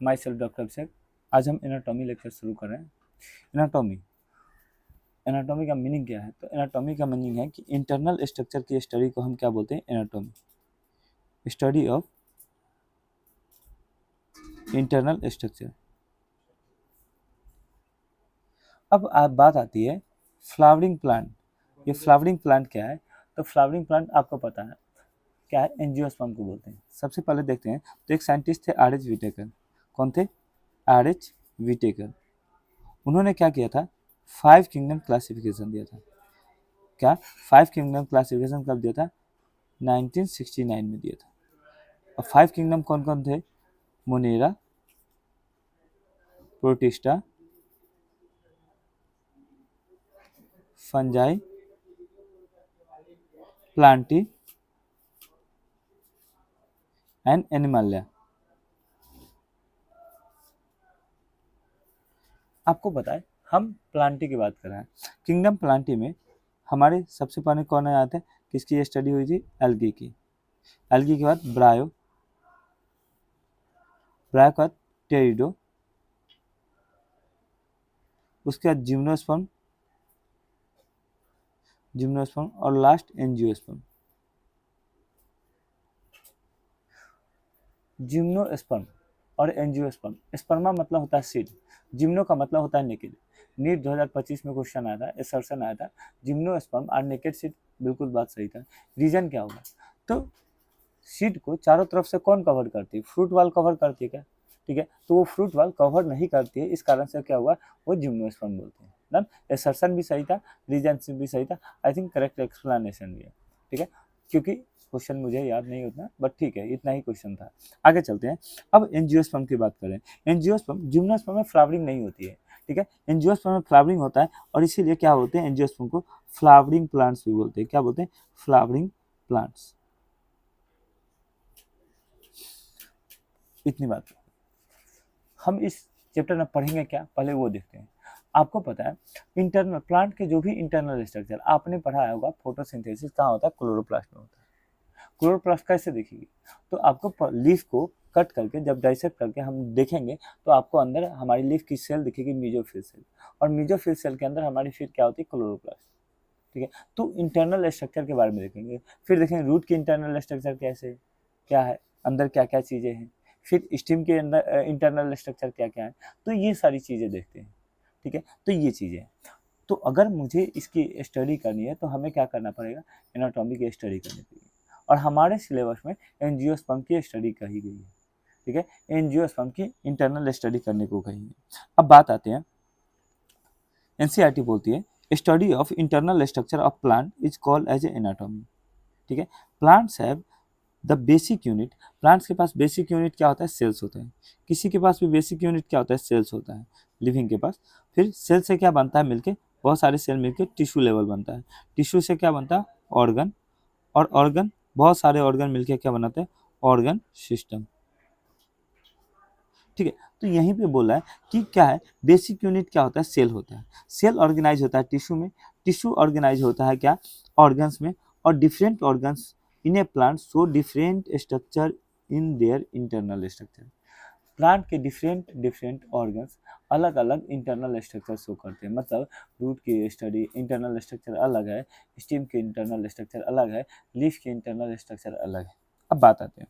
My self doctor अभिषेक। आज हम anatomy lecture शुरू कर रहे हैं। एनाटॉमी एनाटॉमी का मीनिंग क्या है? तो एनाटॉमी का मीनिंग है कि इंटरनल स्ट्रक्चर की स्टडी को हम क्या बोलते हैं? Anatomy, study of internal structure. अब आप बात आती है फ्लावरिंग प्लांट। ये फ्लावरिंग प्लांट क्या है? तो फ्लावरिंग प्लांट आपको पता है क्या है? एंजियोस्पर्म को बोलते हैं। सबसे पहले देखते हैं तो एक साइंटिस्ट थे आर.एच. व्हिटेकर। कौन थे? आर.एच. व्हिटेकर। उन्होंने क्या किया था? 5 किंगडम क्लासिफिकेशन दिया था। क्या 5 किंगडम क्लासिफिकेशन कब दिया था? 1969 में दिया था। और 5 किंगडम कौन कौन थे? Monera, protista, fungi, Plantae and Animalia. आपको पता है हम प्लांटी की बात कर रहे हैं। किंगडम प्लांटी में हमारे सबसे पहले कौन आते हैं? किसकी स्टडी हुई थी? एल्गी की। एल्गी के बाद ब्रायो के बाद टेरिडो, उसके बाद जिम्नोस्पर्म और लास्ट एंजियोस्पर्म। जिम्नोस्पर्म और एंजियोस्पर्म। स्पर्मा मतलब होता है सीड, जिम्नो का मतलब होता है नेकेड। नीट 2025 में क्वेश्चन आया था, असर्शन आया था, जिम्नोस्पर्म और नेकेड सीड। बिल्कुल बात सही था। रीजन क्या होगा? तो सीड को चारों तरफ से कौन कवर करती है? फ्रूट वाल कवर करती है क्या? ठीक है, तो वो फ्रूट वाल कवर नहीं करती है, इस कारण से क्या हुआ? वो जिम्नोस्पर्म बोलते हैं। डन। असर्शन भी सही था, रीजन भी सही था। आई थिंक करेक्ट एक्सप्लेनेशन भी है। ठीक है, क्योंकि क्वेश्चन मुझे याद नहीं उतना, बट ठीक है, इतना ही क्वेश्चन था। आगे चलते हैं। अब एंजियोस्पर्म की बात करें। एंजियोस्पर्म जिम्नोस्पर्म में फ्लावरिंग नहीं होती है। ठीक है, एंजियोस्पर्म में फ्लावरिंग होता है और इसीलिए क्या होते हैं? एंजियोस्पर्म को फ्लावरिंग प्लांट्स भी बोलते हैं। क्या बोलते हैं? Flowering plants. इतनी बात। हम इस चैप्टर में पढ़ेंगे क्या, पहले वो देखते हैं। आपको पता है इंटरनल प्लांट के जो भी इंटरनल स्ट्रक्चर आपने पढ़ा होगा, फोटोसिंथेसिस कहाँ होता है? क्लोरोप्लास्ट में होता है। क्लोरोप्लास्ट कैसे दिखेगी? तो आपको लीफ को कट करके जब डाइसेक्ट करके हम देखेंगे तो आपको अंदर हमारी लीफ की सेल दिखेगी, मीजोफिल सेल। और मीजोफिल सेल के अंदर हमारी फिर क्या होती है? क्लोरोप्लास्ट। ठीक है, तो इंटरनल स्ट्रक्चर के बारे में देखेंगे। फिर देखेंगे रूट की इंटरनल स्ट्रक्चर कैसे क्या है, अंदर क्या क्या चीज़ें हैं। फिर स्टेम के अंदर इंटरनल स्ट्रक्चर क्या क्या है। तो ये सारी चीज़ें देखते हैं। ठीक है, तो ये चीज़ें। तो अगर मुझे इसकी स्टडी करनी है तो हमें क्या करना पड़ेगा? एनाटॉमी की स्टडी करनी पड़ेगी। और हमारे सिलेबस में एंजियोस्पर्म की स्टडी कही गई है। ठीक है, एंजियोस्पर्म की इंटरनल स्टडी करने को कही है। अब बात आते हैं, एनसीईआरटी बोलती है study of internal structure of plant is called as a anatomy. ठीक है, plants have the basic unit. Plants के पास बेसिक यूनिट क्या होता है? सेल्स होते हैं। किसी के पास भी बेसिक यूनिट क्या होता है? सेल्स होता है, लिविंग के पास। फिर सेल से क्या बनता है? मिलके बहुत सारे सेल मिलके टिश्यू लेवल बनता है। टिश्यू से क्या बनता है? ऑर्गन। और ऑर्गन, बहुत सारे ऑर्गन मिलके क्या बनाते हैं? Organ system. ठीक है, तो यहीं पे बोला है कि क्या है? बेसिक यूनिट क्या होता है? सेल होता है। सेल ऑर्गेनाइज होता है टिश्यू में, टिश्यू ऑर्गेनाइज होता है क्या? ऑर्गन्स में। और different organs in A plant show different structure in their internal structure. Plant के डिफरेंट डिफरेंट ऑर्गन्स अलग अलग इंटरनल स्ट्रक्चर शो करते हैं। मतलब रूट की स्टडी इंटरनल स्ट्रक्चर अलग है, स्टेम के इंटरनल स्ट्रक्चर अलग है, लीफ के इंटरनल स्ट्रक्चर अलग है। अब बात आते हैं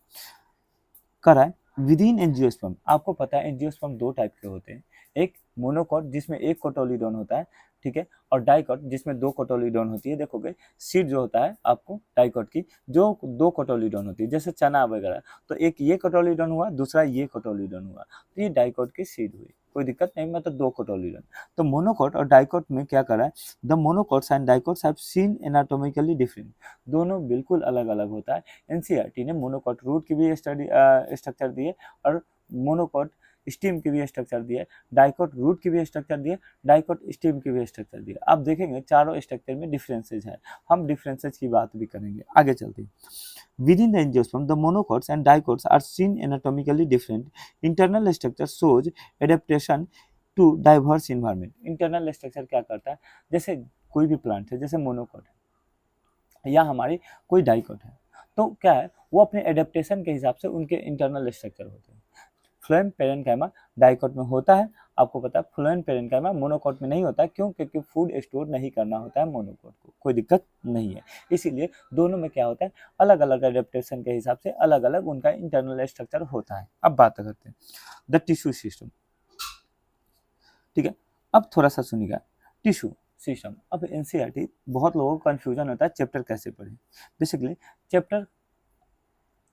कराए विद इन एंजियोस्पर्म। आपको पता है एंजियोस्पर्म दो टाइप के होते हैं। एक मोनोकॉट जिसमें एक कोटोलिडोन होता है, ठीक है, और डाइकॉट जिसमें दो कोटोलिडोन होती है। देखोगे सीड जो होता है आपको डाइकॉट की, जो दो कोटोलिडोन होती है, जैसे चना वगैरह। तो एक ये कोटोलिडोन हुआ, दूसरा ये कोटोलिडोन हुआ, तो ये डाइकॉट की सीड हुई। कोई दिक्कत नहीं, मतलब दो कोटोलिडोन। तो मोनोकॉट और डाइकॉट में क्या करा है? The monocots and dicots have seen anatomically different. दोनों बिल्कुल अलग अलग होता है। एनसीईआरटी ने मोनोकॉट रूट की भी स्टडी स्ट्रक्चर दी है, और मोनोकॉट स्टीम की भी स्ट्रक्चर दी है, डाइकॉट रूट की भी स्ट्रक्चर दी है, डाइकॉट स्टीम की भी स्ट्रक्चर दी है। आप देखेंगे चारों स्ट्रक्चर में डिफरेंसेज है। हम डिफरेंसेज की बात भी करेंगे। आगे चलते हैं। Within the angiosperm, the monocots and dicots are seen anatomically different. Internal structure shows adaptation to diverse environment. Internal structure क्या करता है? जैसे कोई भी प्लांट है, जैसे मोनोकॉट है या हमारी कोई डाइकॉट है, तो क्या है? वो अपने एडेप्टेशन के हिसाब से उनके इंटरनल स्ट्रक्चर होते हैं। फ्लोएम पेरेन्काइमा डाइकोट में होता है। आपको पता है फ्लोएम पेरेन्काइमा मोनोकोट में नहीं होता है। क्यों? क्योंकि फूड स्टोर नहीं करना होता है मोनोकोट को, कोई दिक्कत नहीं है। इसीलिए दोनों में क्या होता है, अलग अलग एडेप्टेशन के हिसाब से अलग अलग उनका इंटरनल स्ट्रक्चर होता है। अब बात करते हैं द टिश्यू सिस्टम। ठीक है, अब थोड़ा सा सुनिएगा टिश्यू सिस्टम। अब एनसीईआरटी बहुत लोगों को कंफ्यूजन होता है चैप्टर कैसे पढ़ें। बेसिकली चैप्टर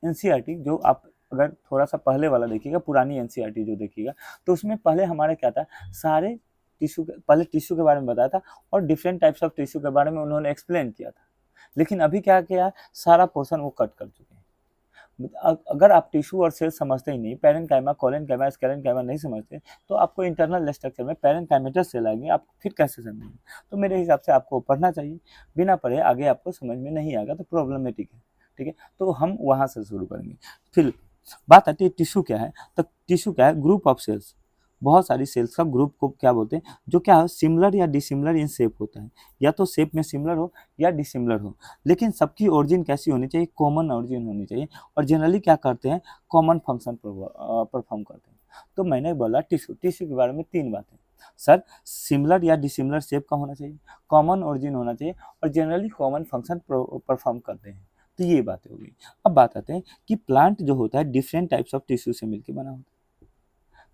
एनसीईआरटी जो आप अगर थोड़ा सा पहले वाला देखिएगा, पुरानी एनसीईआरटी जो देखिएगा, तो उसमें पहले हमारा क्या था, सारे टिश्यू पहले टिश्यू के बारे में बताया था और डिफरेंट टाइप्स ऑफ टिश्यू के बारे में उन्होंने एक्सप्लेन किया था। लेकिन अभी क्या किया, सारा पोर्शन वो कट कर चुके हैं। अगर आप टिश्यू और सेल समझते ही नहीं, पेरेन्काइमा, कोलेनकाइमा, स्केलेनकाइमा नहीं समझते, तो आपको इंटरनल स्ट्रक्चर में पेरेन्काइमेटस सेल आएंगे, आप फिर कैसे समझेंगे? तो मेरे हिसाब से आपको पढ़ना चाहिए, बिना पढ़े आगे आपको समझ में नहीं आएगा तो प्रॉब्लमेटिक है। ठीक है, तो हम वहाँ से शुरू करेंगे। फिर बात आती है टिश्यू क्या है, तो टिश्यू क्या है, ग्रुप ऑफ सेल्स, बहुत सारी सेल्स का ग्रुप को क्या बोलते हैं, जो क्या है सिमिलर या डिसिमिलर इन शेप होता है, या तो शेप में सिमिलर हो या डिसिमिलर हो, लेकिन सबकी ओरिजिन कैसी होनी चाहिए, कॉमन ओरिजिन होनी चाहिए, और जनरली क्या करते हैं, कॉमन फंक्शन परफॉर्म करते हैं। तो मैंने बोला टिश्यू, टिश्यू के बारे में 3 बातें, सर सिमिलर या डिसिमिलर शेप का होना चाहिए, कॉमन ओरिजिन होना चाहिए, और जनरली कॉमन फंक्शन परफॉर्म करते हैं। तो ये बातें हो गई। अब बात आते हैं कि प्लांट जो होता है डिफरेंट टाइप्स ऑफ टिश्यू से मिलकर बना होता है।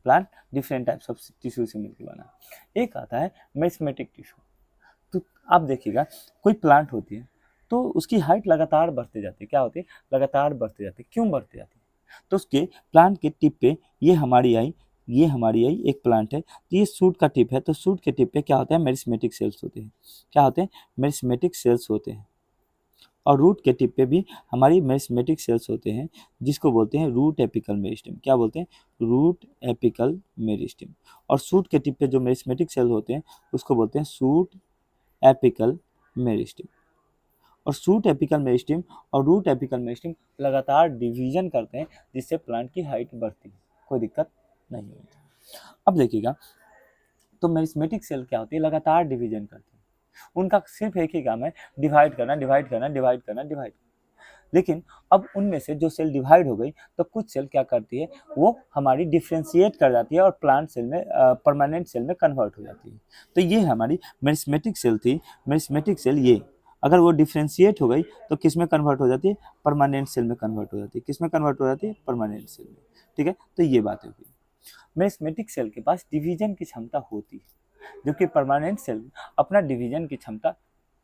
Plant different types of tissue से मिलकर बना। एक आता है मेरिस्मेटिक टिश्यू। तो आप देखिएगा कोई प्लांट होती है तो उसकी हाइट लगातार बढ़ती जाती है। क्या होती है? लगातार बढ़ती जाती है। क्यों बढ़ती जाती है? तो उसके प्लांट के टिप पे ये हमारी आई एक प्लांट है, तो ये सूट का टिप है, तो सूट के टिप पे क्या होता है, मेरिस्मेटिक सेल्स होते हैं। क्या होते हैं? मेरिस्मेटिक सेल्स होते हैं। और रूट के टिप पे भी हमारी मेरिस्मेटिक सेल्स होते हैं, जिसको बोलते हैं रूट एपिकल मेरिस्टेम। क्या बोलते हैं? Root apical meristem. और सूट के टिप पे जो मेरिस्मेटिक सेल होते हैं उसको बोलते हैं सूट एपिकल मेरिस्टेम। और सूट एपिकल मेरिस्टेम और रूट एपिकल मेरिस्टेम लगातार डिवीजन करते हैं, जिससे प्लांट की हाइट बढ़ती है, कोई दिक्कत नहीं होती। अब देखिएगा तो मेरिस्मेटिक सेल क्या होती है, लगातार डिवीजन करती है। उनका सिर्फ एक ही काम है, डिवाइड करना, डिवाइड करना, डिवाइड करना, डिवाइड। लेकिन अब उनमें से जो सेल डिवाइड हो गई तो कुछ सेल क्या करती है, वो हमारी डिफ्रेंशिएट कर जाती है और प्लांट सेल में परमानेंट सेल में कन्वर्ट हो जाती है। तो ये हमारी मेरिस्मेटिक सेल थी। मेरिस्मेटिक सेल ये अगर वो डिफ्रेंशिएट हो गई तो किस में कन्वर्ट हो जाती है, परमानेंट सेल में कन्वर्ट हो जाती है। किस में कन्वर्ट हो जाती है? परमानेंट सेल में। ठीक है, तो ये बात होगी। मेरिस्मेटिक सेल के पास डिवीजन की क्षमता होती है, जबकि परमानेंट सेल अपना डिवीजन की क्षमता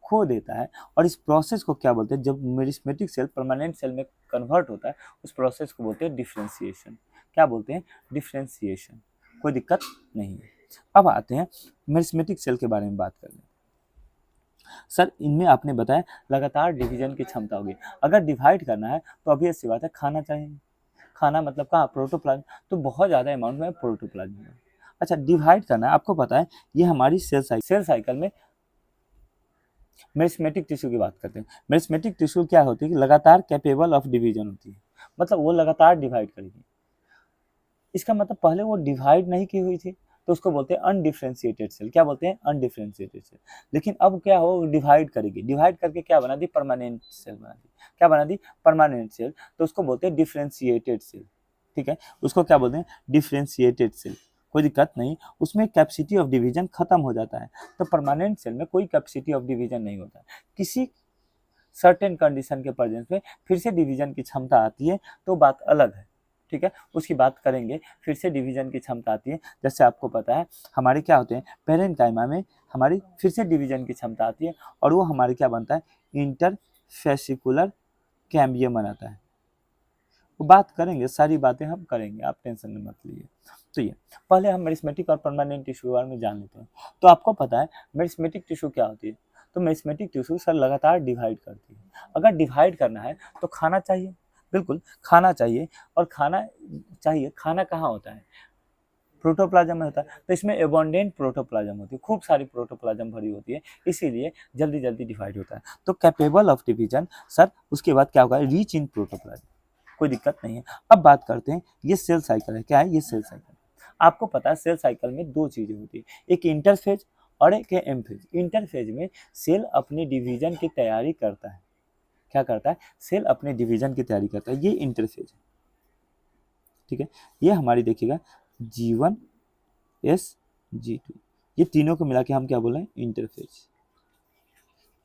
खो देता है। और इस प्रोसेस को क्या बोलते हैं, जब मेरिस्मेटिक सेल परमानेंट सेल में कन्वर्ट होता है उस प्रोसेस को बोलते हैं डिफ्रेंशिएशन। क्या बोलते हैं? डिफ्रेंशिएशन। कोई दिक्कत नहीं है। अब आते हैं मेरिस्मेटिक सेल के बारे में बात करने। सर इनमें आपने बताया लगातार डिवीजन की क्षमता होगी। अगर डिवाइड करना है तो अभी ऐसी बात है, खाना चाहिए। खाना मतलब कहाँ? प्रोटोप्लाज्म। तो बहुत ज़्यादा अमाउंट में प्रोटोप्लाज्म है। अच्छा, डिवाइड करना है, आपको पता है ये हमारी सेल साइकिल में मेरिस्मेटिक टिश्यू की बात करते हैं। मेरिस्मेटिक टिश्यू क्या होती है कि लगातार कैपेबल ऑफ डिवीजन होती है, मतलब वो लगातार डिवाइड करेगी। इसका मतलब पहले वो डिवाइड नहीं की हुई थी तो उसको बोलते हैं अनडिफ्रेंशिएटेड सेल। क्या बोलते हैं? Undifferentiated cell. लेकिन अब क्या हो, डिवाइड करेगी, डिवाइड करके क्या बना दी? परमानेंट सेल बना दी। क्या बना दी? Permanent cell. तो उसको बोलते हैं डिफ्रेंशिएटेड सेल। ठीक है, उसको क्या बोलते हैं? Differentiated cell. कोई दिक्कत नहीं, उसमें कैपेसिटी ऑफ डिवीजन खत्म हो जाता है। तो परमानेंट सेल में कोई कैपेसिटी ऑफ डिवीजन नहीं होता। किसी सर्टेन कंडीशन के प्रेजेंस में फिर से डिवीजन की क्षमता आती है, तो बात अलग है। ठीक है, उसकी बात करेंगे। फिर से डिवीजन की क्षमता आती है, जैसे आपको पता है हमारे क्या होते हैं, पेरेन्काइमा में हमारी फिर से डिवीजन की क्षमता आती है और वो हमारे क्या बनता है, इंटरफेसिकुलर कैम्बियम बनाता है। वो बात करेंगे, सारी बातें हम करेंगे, आप टेंशन में मत लीजिए। तो ये पहले हम मेरिस्मेटिक और परमानेंट टिश्यू के बारे में जान लेते हैं। तो आपको पता है मेरिस्मेटिक टिश्यू क्या होती है? तो मेरिस्मेटिक टिश्यू सर लगातार डिवाइड करती है। अगर डिवाइड करना है तो खाना चाहिए, बिल्कुल खाना चाहिए। और खाना चाहिए, खाना कहाँ होता है? प्रोटोप्लाज्म में होता है। तो इसमें एबंडेंट प्रोटोप्लाज्म होती है, खूब सारी प्रोटोप्लाज्म भरी होती है, इसीलिए जल्दी जल्दी डिवाइड होता है। तो कैपेबल ऑफ डिवीजन सर, उसके बाद क्या होगा, रीच इन प्रोटोप्लाज्म। कोई दिक्कत नहीं है। अब बात करते हैं, ये सेल साइकिल है। क्या है? ये सेल साइकिल। आपको पता है सेल साइकिल में दो चीजें होती है, एक इंटरफेज और एक एम फेज। इंटरफेज में सेल अपने डिवीजन की तैयारी करता है। क्या करता है? सेल अपने डिवीजन की तैयारी करता है, ये इंटरफेज है। ठीक है। ये हमारी देखिएगा G1 S G2, ये तीनों को मिला के हम क्या बोल रहे हैं, इंटरफेज।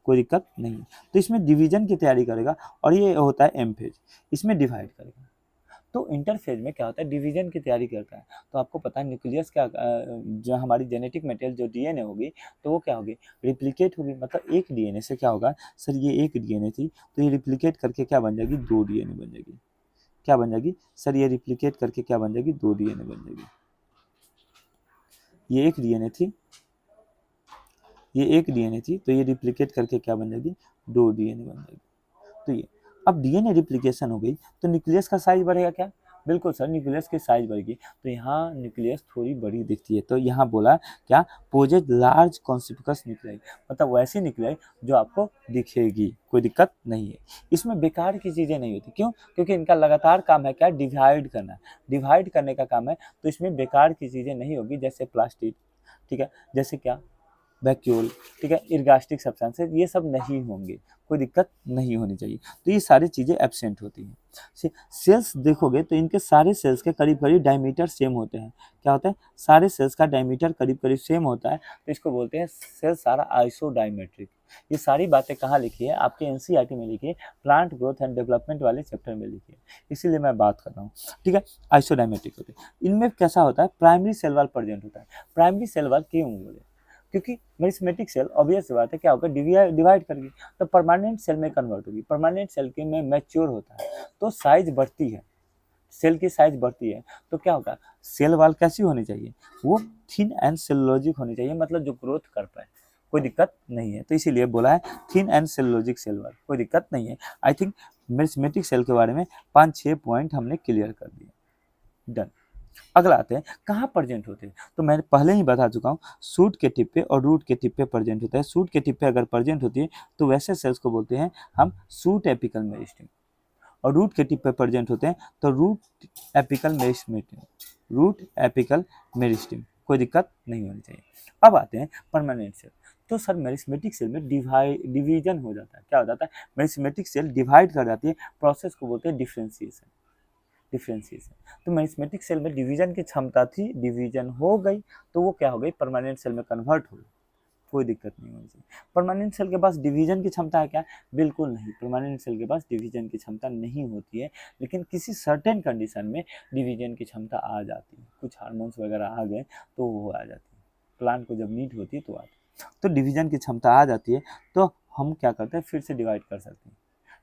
कोई दिक्कत नहीं है। तो इसमें डिवीजन की तैयारी करेगा और ये होता है एम फेज, इसमें डिवाइड करेगा। तो इंटरफेज में क्या होता है, डिवीजन की तैयारी करता है। तो आपको पता है न्यूक्लियस क्या जो हमारी जेनेटिक मटेरियल जो डीएनए होगी तो वो क्या होगी, रिप्लिकेट होगी। मतलब एक डीएनए से क्या होगा सर, ये एक डीएनए थी तो ये रिप्लिकेट करके क्या बन जाएगी, 2 डीएनए बन जाएगी। क्या बन जाएगी सर, ये रिप्लिकेट करके क्या बन जाएगी, 2 डीएनए बन जाएगी। ये एक डीएनए थी, ये एक डीएनए थी तो ये रिप्लिकेट करके क्या बन जाएगी, 2 डीएनए बन जाएगी। तो ये अब डीएनए रिप्लिकेशन हो गई तो न्यूक्लियस का साइज बढ़ेगा क्या, बिल्कुल सर, न्यूक्लियस की साइज बढ़ेगी। तो यहाँ न्यूक्लियस थोड़ी बड़ी दिखती है, तो यहाँ बोला क्या, पोजेज लार्ज कॉन्स्पिकुअस न्यूक्लियाई, मतलब वैसी न्यूक्लियाई जो आपको दिखेगी, कोई दिक्कत नहीं है। इसमें बेकार की चीज़ें नहीं होती, क्यों, क्योंकि इनका लगातार काम है क्या, डिवाइड करना, डिवाइड करने का काम है। तो इसमें बेकार की चीज़ें नहीं होगी, जैसे प्लास्टिक, ठीक है, जैसे क्या, वैक्यूल, ठीक है, इर्गास्टिक सब्सटेंसेस, ये सब नहीं होंगे, कोई दिक्कत नहीं होनी चाहिए। तो ये सारी चीज़ें एब्सेंट होती हैं। सेल्स देखोगे तो इनके सारे सेल्स के करीब करीब डायमीटर सेम होते हैं। क्या होता है, सारे सेल्स का डायमीटर करीब करीब सेम होता है, तो इसको बोलते हैं सेल सारा आइसोडायमेट्रिक। ये सारी बातें कहाँ लिखी है, आपके एनसीईआरटी में लिखी है, प्लांट ग्रोथ एंड डेवलपमेंट वाले चैप्टर में लिखी है, इसीलिए मैं बात कर रहा हूँ, ठीक है। आइसोडायमेट्रिक होते हैं, इनमें कैसा होता है, प्राइमरी सेल वॉल प्रेजेंट होता है। प्राइमरी सेल वॉल क्यों बोले, क्योंकि मेरिस्मेटिक सेल ऑब्वियस सी बात है क्या होगा, डिवाइड करेगी तो परमानेंट सेल में कन्वर्ट होगी। परमानेंट सेल के में मैच्योर होता है तो साइज बढ़ती है, सेल की साइज बढ़ती है। तो क्या होगा, सेल वॉल कैसी होनी चाहिए, वो थिन एंड सेलुलोजिक होनी चाहिए, मतलब जो ग्रोथ कर पाए, कोई दिक्कत नहीं है। तो इसीलिए बोला है thin and cellulosic cell wall, कोई दिक्कत नहीं है। आई थिंक मेरिस्मेटिक सेल के बारे में 5-6 पॉइंट हमने क्लियर कर दिए, डन। अगला आते हैं, कहाँ प्रेजेंट होते हैं, तो मैंने पहले ही बता चुका हूँ, सूट के टिप पे और रूट के टिप पे प्रेजेंट होता है। सूट के टिप पे अगर प्रेजेंट होती है तो वैसे सेल्स को बोलते हैं हम सूट एपिकल मेरिस्टेम, और रूट के टिप पे प्रेजेंट होते हैं तो root apical meristem, root apical meristem, कोई दिक्कत नहीं होनी चाहिए। अब आते हैं परमानेंट सेल। तो सर मेरिस्मेटिक सेल में डिवीजन हो जाता है, क्या हो जाता है, मेरिस्मेटिक सेल डिवाइड कर जाती है, प्रोसेस को बोलते हैं डिफ्रेंसिएशन, डिफ्रेंसिएशन। तो मेरिस्मेटिक सेल में डिवीजन की क्षमता थी, डिवीजन हो गई तो वो क्या हो गई, परमानेंट सेल में कन्वर्ट हो गई, कोई दिक्कत नहीं होनी चाहिए। परमानेंट सेल के पास डिवीजन की क्षमता है क्या, बिल्कुल नहीं, परमानेंट सेल के पास डिवीजन की क्षमता नहीं होती है, लेकिन किसी सर्टेन कंडीशन में डिवीजन की क्षमता आ जाती है, कुछ हार्मोन्स वगैरह आ गए तो वो आ जाती है, प्लांट को जब नीड होती है तो आती है, तो डिवीजन की क्षमता आ जाती है तो हम क्या करते हैं, फिर से डिवाइड कर सकते हैं,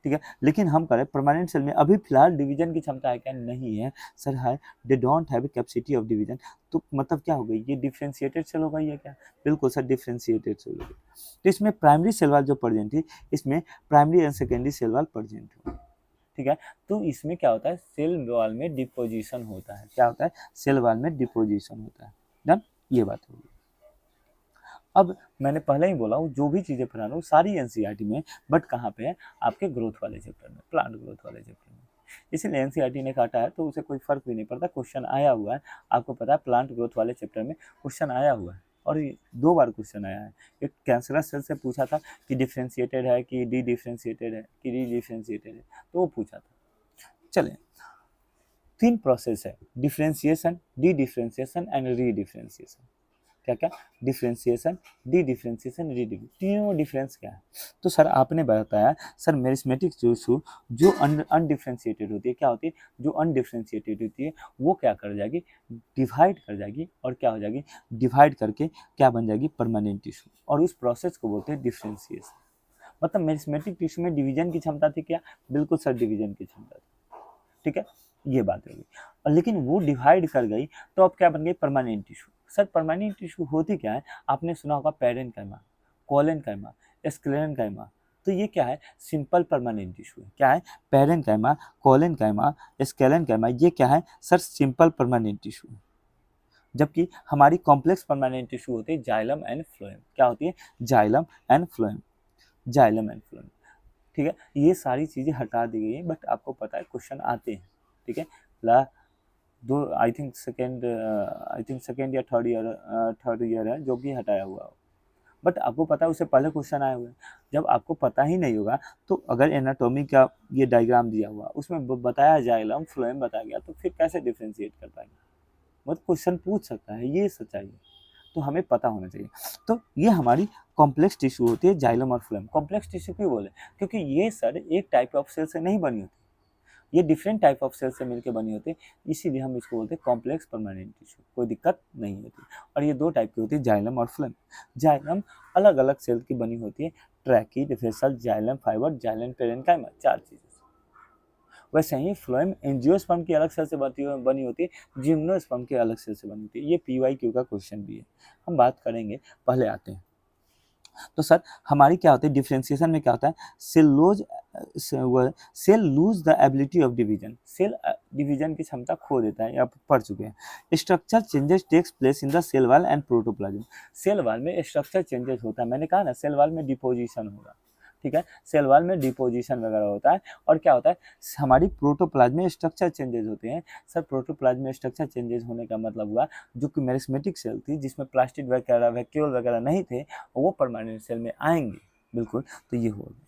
ठीक है। लेकिन हम करें परमानेंट सेल में अभी फिलहाल डिवीजन की क्षमता है क्या, नहीं है सर, है, they don't have capacity of division. तो मतलब क्या हो गई, ये डिफ्रेंशिएटेड सेल हो गई है क्या, बिल्कुल सर, डिफ्रेंशिएटेड सेल हो गई। तो इसमें प्राइमरी सेल वॉल जो प्रेजेंट थी, इसमें primary and secondary cell wall present हुई, ठीक है। तो इसमें क्या होता है, सेल वॉल में डिपोजिशन होता है, क्या होता है, सेल वॉल में डिपोजिशन होता है, डन, ये बात होगी। अब मैंने पहले ही बोला हूँ, जो भी चीज़ें पढ़ा रहा हूँ सारी एनसीईआरटी में, बट कहाँ पे है, आपके ग्रोथ वाले चैप्टर में, प्लांट ग्रोथ वाले चैप्टर में। इसीलिए एनसीईआरटी ने काटा है तो उसे कोई फर्क भी नहीं पड़ता, क्वेश्चन आया हुआ है, आपको पता है प्लांट ग्रोथ वाले चैप्टर में क्वेश्चन आया हुआ है, और 2 बार क्वेश्चन आया है। एक कैंसरस सेल से पूछा था कि डिफ्रेंशिएटेड है कि डी डिफ्रेंशिएटेड है कि री डिफ्रेंशिएटेड है, तो वो पूछा था। चलें, 3 प्रोसेस है, differentiation, D differentiation and re differentiation. क्या क्या, डिफ्रेंशिएशन, डी डिफ्रेंशिएशन, री तीनों डिफरेंस क्या है, तो सर आपने बताया सर मेरिस्मेटिक टिश्यू जो अनडिफ्रेंशिएटेड होती है, क्या होती है, जो अनडिफ्रेंशिएटेड होती है वो क्या कर जाएगी, डिवाइड कर जाएगी, और क्या हो जाएगी, डिवाइड करके क्या बन जाएगी, परमानेंट टिश्यू, और उस प्रोसेस को बोलते हैं डिफ्रेंशिएशन। मतलब मेरिस्मेटिक टिश्यू में डिवीजन की क्षमता थी क्या, बिल्कुल सर, डिवीजन की क्षमता थी, ठीक है, ये बात होगी। लेकिन वो डिवाइड कर गई तो अब क्या बन गई, permanent tissue. Sir permanent tissue होती क्या है, आपने सुना होगा पेरेन्काइमा, कोलेनकाइमा, स्क्लेरेनकाइमा, तो ये क्या है, सिंपल परमानेंट टिश्यू है, क्या है, पेरेन्काइमा, कोलेनकाइमा, स्क्लेरेनकाइमा, ये क्या है सर, सिंपल परमानेंट टिश्यू है। जबकि हमारी कॉम्प्लेक्स परमानेंट टिश्यू होती है जाइलम एंड फ्लोएम, क्या होती है, xylem and phloem, xylem and phloem, ठीक है। ये सारी चीज़ें हटा दी गई है, बट आपको पता है क्वेश्चन आते हैं, ठीक है। ला दो आई थिंक सेकेंड या थर्ड ईयर है जो कि हटाया हुआ हो, बट आपको पता है उससे पहले क्वेश्चन आए हुए हैं। जब आपको पता ही नहीं होगा तो अगर एनाटॉमी का ये डायग्राम दिया हुआ उसमें बताया जाइलम फ्लोएम बताया गया तो फिर कैसे डिफ्रेंशिएट कर पाएंगे, मतलब क्वेश्चन पूछ सकता है, ये सच्चाई है, तो हमें पता होना चाहिए। तो ये हमारी कॉम्प्लेक्स टिश्यू होती है जाइलम और फ्लोएम। कॉम्प्लेक्स टिश्यू क्यों बोले, क्योंकि ये सर एक टाइप ऑफ सेल से नहीं बनी होती, ये डिफरेंट टाइप ऑफ सेल से मिलकर बनी होती है, इसीलिए हम इसको बोलते हैं कॉम्प्लेक्स परमानेंट टिश्यू, कोई दिक्कत नहीं होती। और ये दो टाइप की होती है, जाइलम और फ्लोएम। जाइलम अलग अलग सेल की बनी होती है, tracheid, vessel, xylem fibre, xylem parenchyma, 4 चीजें। वैसे ही फ्लोएम एंजियोस्पर्म की अलग सेल से बनी होती है, जिम्नोस्पर्म की अलग सेल से बनी होती है। ये PYQ का क्वेश्चन भी है, हम बात करेंगे, पहले आते हैं। तो सर हमारी क्या होती है डिफ्रेंसिएशन में, क्या होता है, cell lose the ability of division, cell division की क्षमता खो देता है, आप पढ़ चुके हैं। Structure changes takes place in the cell wall and protoplasm, cell wall में स्ट्रक्चर चेंजेस होता है, मैंने कहा ना सेल वॉल में डिपोजिशन होगा, ठीक है, सेल वॉल में डिपोजिशन वगैरह होता है। और क्या होता है, हमारी प्रोटोप्लाज्म में स्ट्रक्चर चेंजेस होते हैं। सर प्रोटोप्लाज्म में स्ट्रक्चर चेंजेस होने का मतलब हुआ जो कि मेरिस्मेटिक सेल थी जिसमें प्लास्टिड वगैरह वैक्यूल वगैरह नहीं थे, वो परमानेंट सेल में आएंगे, बिल्कुल, तो ये होगा।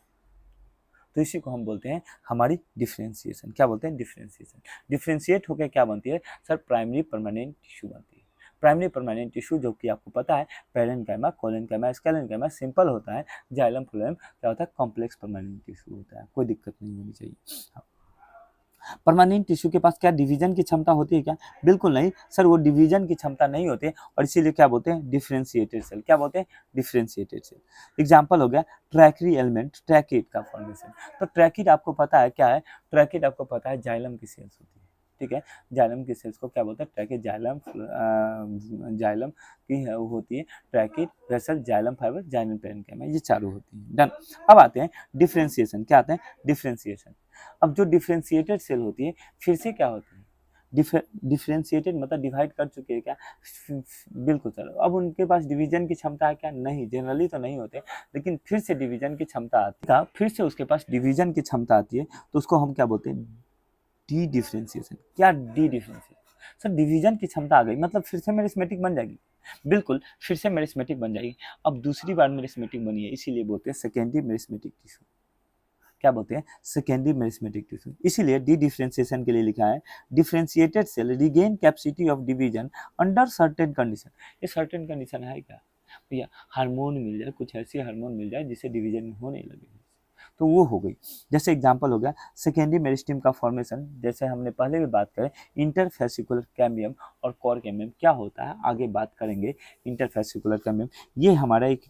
तो इसी को हम बोलते हैं हमारी डिफ्रेंसिएशन, क्या बोलते हैं, डिफ्रेंसिएशन। डिफ्रेंशिएट होकर क्या बनती है सर, प्राइमरी परमानेंट टिश्यू बनती है। प्राइमरी परमानेंट टिश्यू जो कि आपको पता है पेरेन्काइमा, कोलेनकाइमा, स्केलेनकाइमा, सिंपल होता है। जाइलम फ्लोएम क्या होता है, कॉम्प्लेक्स परमानेंट टिश्यू होता है, कोई दिक्कत नहीं होनी चाहिए। हाँ। परमानेंट टिश्यू के पास क्या डिवीजन की क्षमता होती है क्या, बिल्कुल नहीं सर, वो डिवीजन की क्षमता नहीं होती है, और इसीलिए क्या बोलते हैं, डिफ्रेंशिएटेड सेल, क्या बोलते हैं, डिफ्रेंशिएटेड सेल। एग्जांपल हो गया ट्रैक्री एलिमेंट, ट्रैकिड का फॉर्मेशन। तो ट्रैकिड आपको पता है क्या है, ट्रैकिड आपको पता है जाइलम की सेल्स होती है, ठीक है, जाइलम की सेल्स को क्या बोलते हैं, ट्रैकिड, जाइलम की वो होती है tracheid, vessel, xylem fibre, xylem parenchyma, ये चारों होती हैं। डन। अब आते हैं डिफ्रेंशिएशन, क्या आते हैं, डिफ्रेंशिएशन। अब जो डिफ्रेंशिएटेड सेल होती है फिर से क्या होती है, डिफ्रेंशिएटेड मतलब डिवाइड कर चुके हैं क्या, बिल्कुल सर। अब उनके पास डिवीजन की क्षमता है क्या, नहीं, जनरली तो नहीं होते, लेकिन फिर से डिवीजन की क्षमता आती है, फिर से उसके पास डिवीजन की क्षमता आती है, तो उसको हम क्या बोलते हैं, डी डिफ्रेंशिएशन। क्या डी डिफ्रेंशिएशन, सर डिवीजन की क्षमता आ गई मतलब फिर से मेरिस्मेटिक बन जाएगी, बिल्कुल फिर से मेरिस्मेटिक बन जाएगी। अब दूसरी बार मेरिस्मेटिक बनी है, इसीलिए बोलते हैं सेकेंडरी मेरिस्मेटिक टिश्यू, क्या बोलते हैं, सेकेंडरी मेरिस्मेटिक टिश्यू। इसीलिए डी डिफ्रेंशिएशन के लिए लिखा है differentiated cell regain capacity of division under certain condition. ये सर्टेन कंडीशन है क्या भैया, हार्मोन मिल जाए, कुछ ऐसी हार्मोन मिल जाए जिससे डिवीजन होने लगे, तो वो हो गई। जैसे एग्जांपल हो गया सेकेंडरी मेरिस्टेम का फॉर्मेशन, जैसे हमने पहले भी बात करें इंटरफेसिकुलर कैम्बियम और कोर कैम्बियम क्या होता है, आगे बात करेंगे। इंटरफेसिकुलर कैम्बियम ये हमारा एक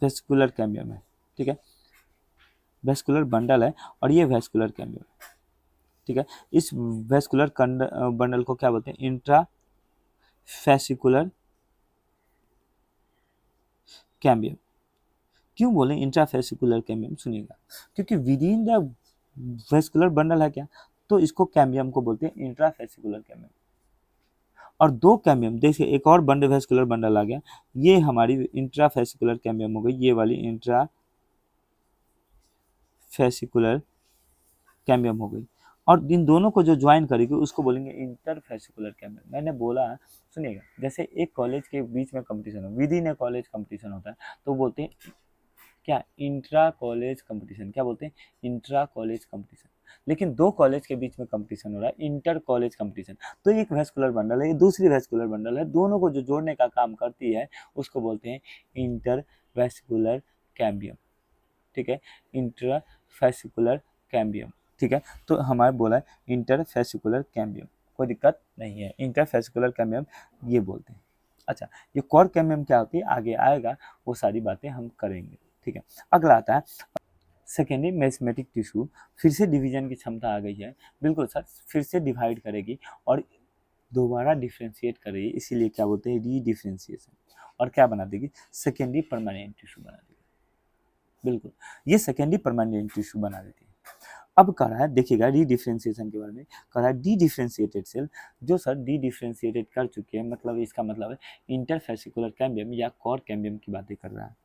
वेस्कुलर कैम्बियम है, ठीक है, वेस्कुलर बंडल है, और ये वेस्कुलर कैम्बियम है, ठीक है। इस वेस्कुलर बंडल को क्या बोलते हैं, इंट्राफेसिकुलर कैम्बियम। क्यों बोले इंट्राफेसिकुलर कैम्बियम, सुनिएगा, क्योंकि with in the vascular bundle है क्या, तो इसको कैम्बियम को बोलते हैं इंट्राफेसिकुलर कैम्बियम। और दो कैम्बियम, देखिए एक और बंडल वेस्कुलर बंडल आ गया, ये हमारी इंट्राफेसिकुलर कैम्बियम हो गई, ये वाली इंट्राफेसिकुलर कैम्बियम हो गई। और इन दोनों को जो ज्वाइन करेगी उसको बोलेंगे इंटरफेसिकुलर कैम्बियम। मैंने बोला, सुनिएगा, जैसे एक कॉलेज के बीच में कंपटीशन हो, with in A college competition होता है, तो बोलते हैं क्या, इंट्रा कॉलेज कंपटीशन, क्या बोलते हैं, इंट्रा कॉलेज कंपटीशन। लेकिन दो कॉलेज के बीच में कंपटीशन हो रहा है, इंटर कॉलेज कंपटीशन, तो एक वेस्कुलर बंडल है, ये दूसरी वेस्कुलर बंडल है, दोनों को जो जोड़ने का काम करती है उसको बोलते हैं इंटर वेस्कुलर कैम्बियम, ठीक है, इंटर वेस्कुलर कैम्बियम, ठीक है। तो हमारे बोला है इंटरफेसिकुलर कैम्बियम, कोई दिक्कत नहीं है, इंटरफेसिकुलर कैम्बियम ये बोलते हैं। अच्छा, ये कोर कैम्बियम क्या होती है आगे आएगा, वो सारी बातें हम करेंगे, ठीक है। अगला आता है सेकेंडरी मेरिस्मेटिक टिश्यू, फिर से डिवीजन की क्षमता आ गई है, बिल्कुल सर, फिर से डिवाइड करेगी और दोबारा डिफ्रेंशिएट करेगी, इसीलिए क्या बोलते हैं, री डिफ्रेंशिएशन, और क्या बना देगी, सेकेंडरी परमानेंट टिश्यू बना देगी, बिल्कुल, ये सेकेंडरी परमानेंट टिश्यू बना देती है। अब कह रहा है, देखिएगा डी डिफ्रेंशिएशन के बारे में, कह रहा है डी डिफ्रेंशिएटेड सेल, जो सर डी डिफ्रेंशिएटेड कर चुके हैं, मतलब इसका मतलब है इंटरफेसिकुलर कैम्बियम या कोर कैम्बियम की बातें कर रहा है,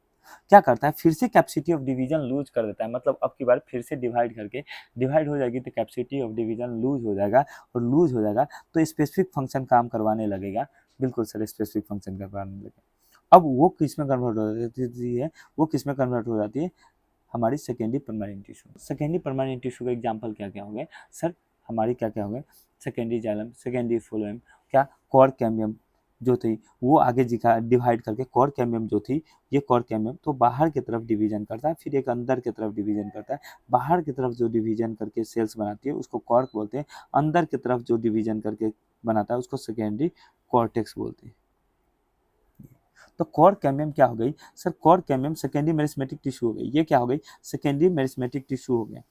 क्या करता है, फिर से कैपेसिटी ऑफ डिवीजन लूज कर देता है, मतलब अब की बार फिर से डिवाइड करके, डिवाइड हो जाएगी तो कैपेसिटी ऑफ डिवीजन लूज हो जाएगा, और लूज हो जाएगा तो स्पेसिफिक फंक्शन काम करवाने लगेगा, बिल्कुल सर, स्पेसिफिक फंक्शन करवाने लगेगा। अब वो किस में कन्वर्ट हो जाती है, वो किस में कन्वर्ट हो जाती है, हमारी secondary permanent tissue. Secondary permanent tissue का एग्जांपल क्या क्या हो गए सर, हमारी क्या क्या हो गए, सेकेंडरी जाइलम, सेकेंडरी फ्लोएम, क्या कॉर कैम्बियम जो थी वो आगे डिवाइड करके कॉर कैम्बियम जो थी, ये कॉर कैम्बियम तो बाहर की तरफ डिवीजन करता है, फिर एक अंदर की तरफ डिवीजन करता है। बाहर की तरफ जो डिवीजन करके सेल्स बनाती है उसको कॉर्क बोलते हैं, अंदर की तरफ जो डिवीजन करके बनाता है उसको सेकेंडरी कॉर्टेक्स बोलते हैं। तो कॉर कैम्बियम क्या हो गई sir, cork cambium secondary meristematic tissue हो गई, ये क्या हो गई, सेकेंडरी मेरिस्मेटिक टिश्यू हो गया।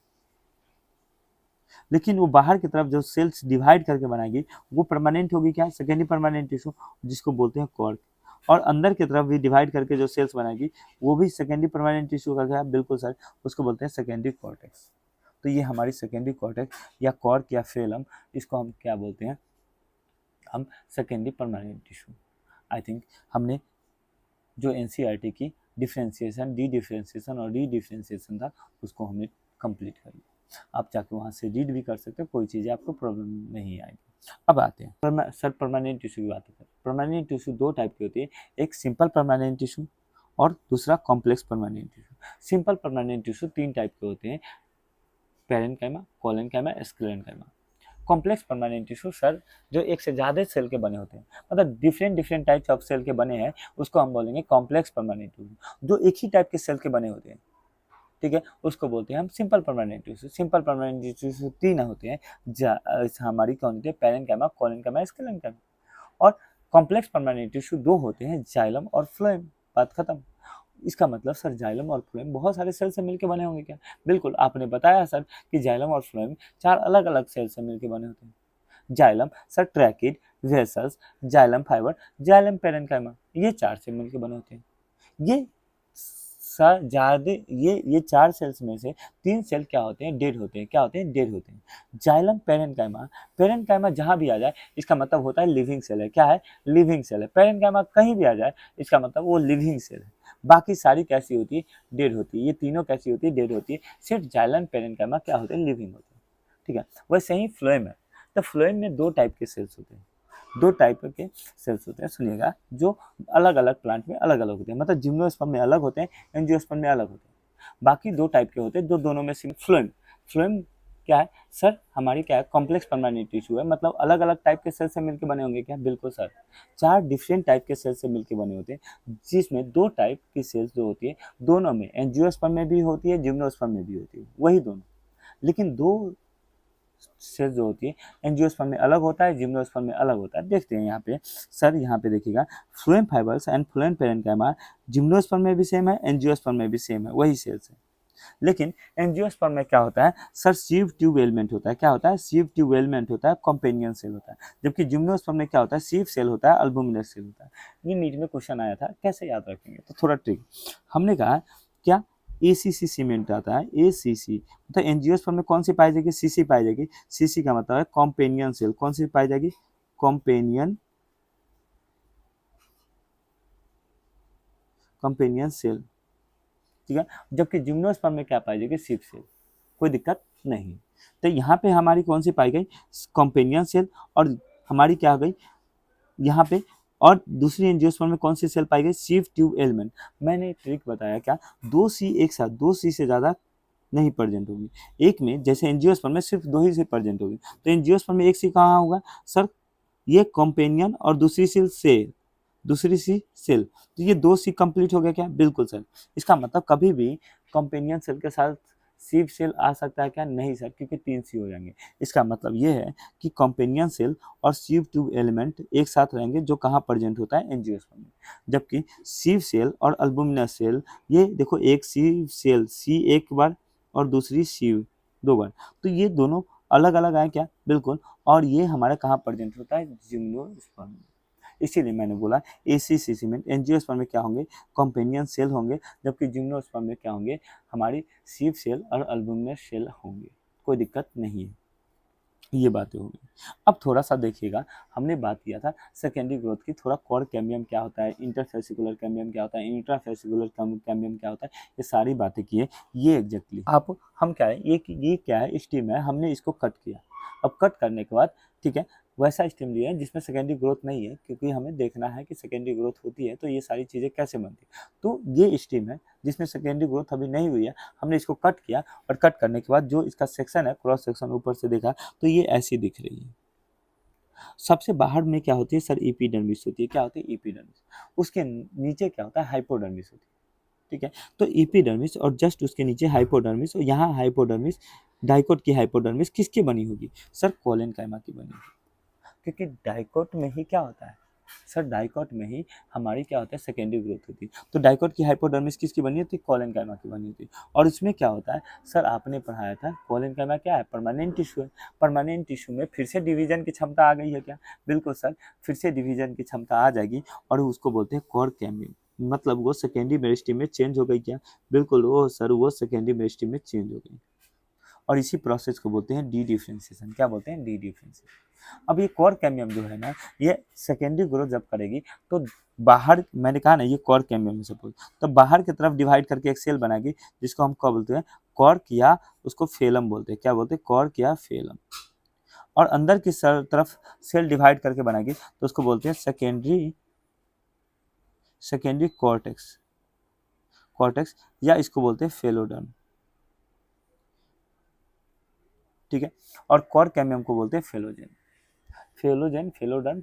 लेकिन वो बाहर की तरफ जो सेल्स डिवाइड करके बनाएगी वो परमानेंट होगी, क्या, सेकेंडरी परमानेंट टिश्यू, जिसको बोलते हैं कॉर्क। और अंदर की तरफ भी डिवाइड करके जो सेल्स बनाएगी वो भी सेकेंडरी परमानेंट टिश्यू का क्या, बिल्कुल सर, उसको बोलते हैं सेकेंडरी कॉर्टेक्स। तो ये हमारी सेकेंडरी कॉर्टेक्स या कॉर्क या फेलम, इसको हम क्या बोलते हैं, हम secondary permanent tissue. I think हमने जो एनसीईआरटी की डिफ्रेंसिएशन, डी डिफ्रेंसिएशन और री डिफ्रेंसिएशन था उसको हमने कंप्लीट कर लिया। आप जाके वहाँ से रीड भी कर सकते हो, कोई चीज़ें आपको प्रॉब्लम नहीं आएगी। अब आते हैं सर परमानेंट टिश्यू की बात करें। परमानेंट टिश्यू दो टाइप की होती है, एक सिंपल परमानेंट टिश्यू और दूसरा complex permanent tissue. Simple permanent tissue तीन टाइप के होते हैं, parenchyma, collenchyma, sclerenchyma. Complex permanent tissue sir जो एक से ज़्यादा सेल के बने होते हैं, मतलब डिफरेंट टाइप्स ऑफ सेल के बने हैं, उसको हम बोलेंगे कॉम्प्लेक्स परमानेंट टिश्यू। जो एक ही टाइप के सेल के बने होते हैं, ठीक है, उसको बोलते हैं हम simple permanent tissue. Simple permanent tissue तीन होते हैं, हमारी कौन होती है, पेरेन्काइमा, कोलेनकाइमा, स्क्लेरेन्काइमा। और कॉम्प्लेक्स परमानेंट टिश्यू दो होते हैं, जाइलम और फ्लोएम, बात खत्म। इसका मतलब सर जाइलम और फ्लोएम बहुत सारे सेल से मिलकर बने होंगे क्या, बिल्कुल, आपने बताया सर कि जाइलम और फ्लोएम चार अलग अलग सेल से मिलकर बने होते हैं। Xylem sir tracheid, vessels, xylem fibre, xylem parenchyma, ये चार से मिलकर बने होते हैं। ये सर ज्यादा ये चार सेल्स में से तीन सेल क्या होते हैं, डेड होते हैं, क्या होते हैं, डेड होते हैं। जाइलम पेरेन्काइमा, पेरेन्काइमा जहां भी आ जाए इसका मतलब होता है लिविंग सेल है, क्या है, लिविंग सेल है। पेरेन्काइमा कहीं भी आ जाए इसका मतलब वो लिविंग सेल है। बाकी सारी कैसी होती है, डेड होती है। ये तीनों कैसी होती है, डेड होती है। सिर्फ जाइलम पेरेन्काइमा क्या होते हैं, लिविंग होते हैं, ठीक है। वैसे ही फ्लोएम है, तो फ्लोएम में दो टाइप के सेल्स होते हैं, दो टाइप के सेल्स होते हैं, सुनिएगा, जो अलग अलग प्लांट में अलग अलग होते हैं, मतलब जिम्नोस्पर्म में अलग होते हैं, एंजियोस्पर्म में अलग होते हैं। बाकी दो टाइप के होते हैं, जो दोनों में फ्लोएम, फ्लोएम क्या है सर, हमारी क्या है, कॉम्प्लेक्स परमानेंट टिश्यू है, मतलब अलग अलग टाइप के सेल से मिलकर बने होंगे, क्या, बिल्कुल सर, चार डिफरेंट टाइप के सेल से मिलकर बने होते हैं, जिसमें दो टाइप की सेल्स जो होती है दोनों में, एंजियोस्पर्म में भी होती है, जिम्नोस्पर्म में भी होती है, वही दोनों। लेकिन दो सेल जो होती है एंजियोस्पर्म में अलग होता है, जिम्नोस्पर्म में अलग होता है। देखते हैं यहाँ पे सर, यहाँ पे देखिएगा, phloem fibres and phloem parenchyma gymnosperm में भी सेम है, एंजियोस्पर्म में भी सेम है, वही सेल्स है। लेकिन एंजियोस्पर्म में क्या होता है सर, सीव ट्यूब एलिमेंट होता है, क्या होता है, सीव ट्यूब एलिमेंट होता है, कॉम्पेनियन सेल होता है। जबकि जिम्नोस्पर्म में क्या होता है, सीव सेल होता है, अल्बुमिनस सेल होता है। ये नीट में क्वेश्चन आया था, कैसे याद रखेंगे, तो थोड़ा ट्रिक हमने कहा, क्या, एसीसी सीमेंट आता है, एसीसी मतलब एंजियोस्पर्म में कौन सी पाई जाएगी, सीसी पाई जाएगी। सीसी का मतलब है कॉम्पेनियन सेल, कौन सी पाई जाएगी, कॉम्पेनियन, कॉम्पेनियन सेल, ठीक है। जबकि जिम्नोस्पर्म में क्या पाई जाएगी, सिव सेल, कोई दिक्कत नहीं। तो यहाँ पे हमारी कौन सी पाई गई, कॉम्पेनियन सेल, और हमारी क्या हो गई यहाँ पे, और दूसरी एंजियोस्पर्म में कौन सी सेल पाई गई, सीव ट्यूब एलिमेंट। मैंने ट्रिक बताया, क्या, दो सी एक साथ, दो सी से ज़्यादा नहीं प्रेजेंट होगी एक में, जैसे एंजियोस्पर्म में सिर्फ दो ही से प्रेजेंट होगी, तो एंजियोस्पर्म में एक सी कहाँ होगा सर, ये कॉम्पेनियन और दूसरी सेल, दूसरी सी सेल, तो ये दो सी कंप्लीट हो गया, क्या, बिल्कुल सर। इसका मतलब कभी भी कॉम्पेनियन सेल के साथ सीव सेल आ सकता है क्या, नहीं सर, क्योंकि तीन सी हो जाएंगे। इसका मतलब ये है कि कॉम्पेनियन सेल और सीव ट्यूब एलिमेंट एक साथ रहेंगे, जो कहाँ प्रेजेंट होता है, एंजियोस्पर्म में। जबकि सीव सेल और अल्बुमिनस सेल, ये देखो, एक सीव सेल सी एक बार और दूसरी सीव दो बार, तो ये दोनों अलग अलग आए, क्या, बिल्कुल। और ये हमारे कहाँ प्रेजेंट होता है, जिम्नोस्पर्म में। इसीलिए मैंने बोला एसीसी सीमेंट, एंजियोस्पर्म में क्या होंगे, कॉम्पेनियन सेल होंगे, जबकि जिम्नोस्पर्म में क्या होंगे, हमारी सीव सेल और अल्बुमिनस सेल होंगे, कोई दिक्कत नहीं है। ये बातें होगी। अब थोड़ा सा देखिएगा, हमने बात किया था सेकेंडरी ग्रोथ की, थोड़ा कॉर कैम्बियम क्या होता है, इंटरफेसिकुलर कैम्बियम क्या होता है, इंट्राफेसिकुलर कैम्बियम क्या होता है, ये सारी बातें की है। ये एग्जैक्टली आप हम क्या है, ये क्या है, स्टीम है, हमने इसको कट किया। अब कट करने के बाद, ठीक है, वैसा स्टेम लिया है जिसमें सेकेंडरी ग्रोथ नहीं है, क्योंकि हमें देखना है कि सेकेंडरी ग्रोथ होती है तो ये सारी चीज़ें कैसे बनती है। तो ये स्टेम है जिसमें सेकेंडरी ग्रोथ अभी नहीं हुई है, हमने इसको कट किया और कट करने के बाद जो इसका सेक्शन है, क्रॉस सेक्शन ऊपर से देखा तो ये ऐसी दिख रही है। सबसे बाहर में क्या होती है सर, एपिडर्मिस होती है। क्या होती है? एपिडर्मिस। उसके नीचे क्या होता है? हाइपोडर्मिस होती है। ठीक है, तो एपिडर्मिस और जस्ट उसके नीचे हाइपोडर्मिस, और यहाँ हाइपोडर्मिस, डाइकोट की हाइपोडर्मिस किसकी बनी होगी सर? कोलेनकाइमा की बनी होगी। क्योंकि डाइकोट में ही क्या होता है सर, डाइकोट में ही हमारी क्या होता है? सेकेंडरी ग्रोथ होती है। तो डाइकोट की हाइपोडर्मिस किसकी बनी होती है? कोलेनकाइमा की बनी होती है। और इसमें क्या होता है सर, आपने पढ़ाया था कोलेनकाइमा क्या है? परमानेंट टिश्यू है। परमानेंट टिश्यू में फिर से डिवीजन की क्षमता आ गई है क्या? बिल्कुल सर, फिर से डिवीजन की क्षमता आ जाएगी और उसको बोलते हैं कोर कैम्बियम। मतलब वो सेकेंडरी मेरिस्टेम में चेंज हो गई क्या? बिल्कुल वो सर, वो सेकेंडरी मेरिस्टेम में चेंज हो गई। और इसी प्रोसेस को बोलते हैं डी डिफ्रेंशिएशन। क्या बोलते हैं? D differentiation. अब ये कोर कैम्बियम जो है ना, ये सेकेंडरी ग्रोथ जब करेगी तो बाहर, मैंने कहा ना ये कोर कैम्बियम में सपोज, तो बाहर की तरफ डिवाइड करके एक सेल बनाएगी जिसको हम क्या बोलते हैं? कॉर्क, या उसको फेलम बोलते हैं। क्या बोलते हैं? कॉर्क या फेलम। और अंदर की तरफ सेल डिवाइड करके बनाएगी तो उसको बोलते हैं सेकेंडरी, सेकेंडरी कॉर्टेक्स, कॉर्टेक्स, या इसको बोलते हैं फेलोडर्म। ठीक है, और कोर कैम्बियम को बोलते हैं फेलोजेन। फेलोजेन, फेलोडर्म,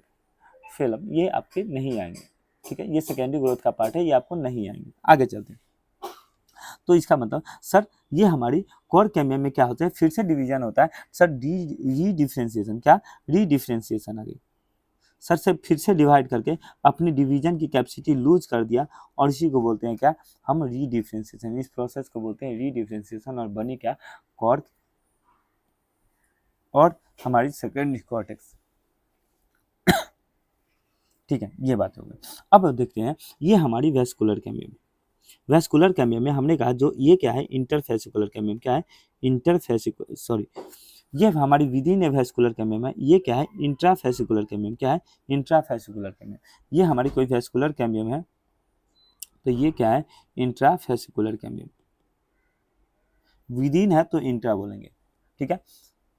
फेलम, ये आपके नहीं आएंगे। ठीक है, ये सेकेंडरी ग्रोथ का पार्ट है, ये आपको नहीं आएंगे। आगे चलते हैं। तो इसका मतलब सर, ये हमारी कोर कैम्बियम में क्या होता है? फिर से डिवीजन होता है सर, री डिफ्रेंशिएशन। क्या? री डिफ्रेंशिएशन आ गई सर, से फिर से डिवाइड करके अपनी डिवीजन की कैपेसिटी लूज कर दिया, और इसी को बोलते हैं क्या? हम री डिफ्रेंशिएशन। इस प्रोसेस को बोलते हैं री डिफ्रेंशिएशन, और बनी क्या? कॉर्क और हमारी सेकेंडरी कॉर्टेक्स। ठीक है, ये बात हो गई। अब देखते हैं ये हमारी वेस्कुलर कैम्बियम। वेस्कुलर कैम्बियम में हमने कहा जो ये क्या है? Interfascicular cambium. क्या है? इंटरफेसिकुलर, सॉरी, ये हमारी विदिन ए वेस्कुलर कैम्बियम है। ये क्या है? Intrafascicular cambium. क्या है? Intrafascicular cambium. ये हमारी कोई वेस्कुलर कैम्बियम है तो ये क्या है? Intrafascicular cambium. विदिन है तो इंट्रा बोलेंगे। ठीक है,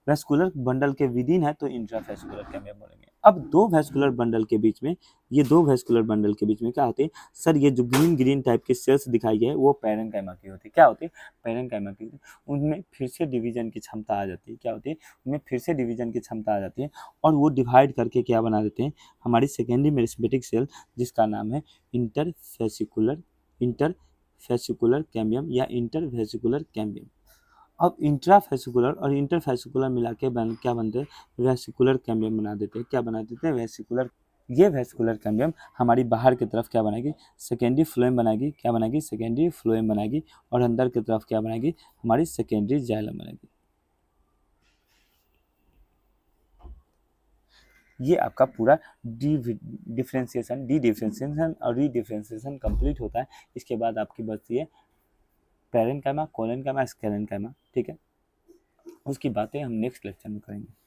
वेस्कुलर बंडल के विदिन है तो इंट्रावेस्कुलर कैम्बियम बोलेंगे। अब दो वेस्कुलर बंडल के बीच में, ये दो वेस्कुलर बंडल के बीच में क्या होती है सर? ये जो ग्रीन ग्रीन टाइप के सेल्स दिखाई गए वो पैरेन्काइमा की होती है। क्या होती है? पैरेन्काइमा की। उनमें फिर से डिवीजन की क्षमता आ जाती है। क्या होती है? उनमें फिर से डिवीजन की क्षमता आ जाती है, और वो डिवाइड करके क्या बना देते हैं? हमारी सेकेंडरी मेरिस्मेटिक सेल, जिसका नाम है इंटरफेसिकुलर, इंटरफेसिकुलर कैम्बियम या इंटरवेसिकुलर कैम्बियम। अब इंट्राफेसिकुलर और इंटरफेसिकुलर मिला के क्या बनते हैं? वेसिकुलर कैम्बियम बना देते हैं। क्या बना देते हैं? वेसिकुलर। ये वेस्कुलर कैम्बियम हमारी बाहर की तरफ क्या बनाएगी? सेकेंडरी फ्लोएम बनाएगी। क्या बनाएगी? सेकेंडरी फ्लोएम बनाएगी। और अंदर की तरफ क्या बनाएगी? हमारी सेकेंडरी जाइलम बनाएगी। ये आपका पूरा डिफ्रेंशिएशन, डी डिफ्रेंशिएशन और री डिफ्रेंशिएशन कंप्लीट होता है। इसके बाद आपकी बचती है पैरेन्काइमा, कोलेनकाइमा, स्क्लेरेन्काइमा। ठीक है, उसकी बातें हम नेक्स्ट लेक्चर में करेंगे।